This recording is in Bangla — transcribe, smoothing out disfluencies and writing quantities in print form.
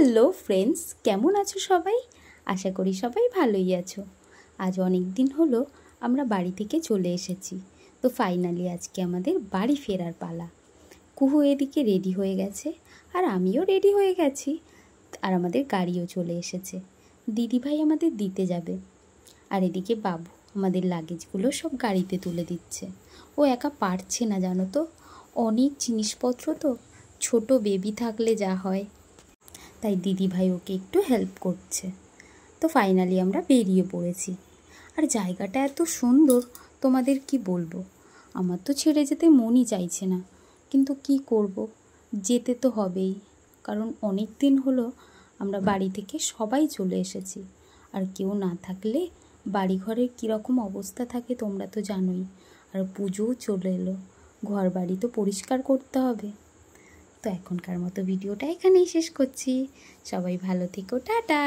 হ্যালো ফ্রেন্ডস, কেমন আছো সবাই? আশা করি সবাই ভালোই আছো। আজ অনেক দিন হলো আমরা বাড়ি থেকে চলে এসেছি, তো ফাইনালি আজকে আমাদের বাড়ি ফেরার পালা। কুহু এদিকে রেডি হয়ে গেছে, আর আমিও রেডি হয়ে গেছি, আর আমাদের গাড়িও চলে এসেছে। দিদিভাই আমাদের দিতে যাবে, আর এদিকে বাবু আমাদের লাগেজগুলো সব গাড়িতে তুলে দিচ্ছে। ও একা পারছে না, জানো তো, অনেক জিনিসপত্র তো, ছোট বেবি থাকলে যা হয়, তাই দিদিভাই ওকে একটু হেল্প করছে। তো ফাইনালি আমরা বেরিয়ে পড়েছি। আর জায়গাটা এত সুন্দর, তোমাদের কি বলবো, আমার তো ছেড়ে যেতে মনই চাইছে না, কিন্তু কি করব, যেতে তো হবেই, কারণ অনেক দিন হলো আমরা বাড়ি থেকে সবাই চলে এসেছি। আর কেউ না থাকলে বাড়িঘরের কীরকম অবস্থা থাকে তোমরা তো জানোই। আর পুজোও চলে এলো, ঘর বাড়ি তো পরিষ্কার করতে হবে। তো এখনকার মতো ভিডিওটা এখানেই শেষ করছি। সবাই ভালো থেকো, টাটা।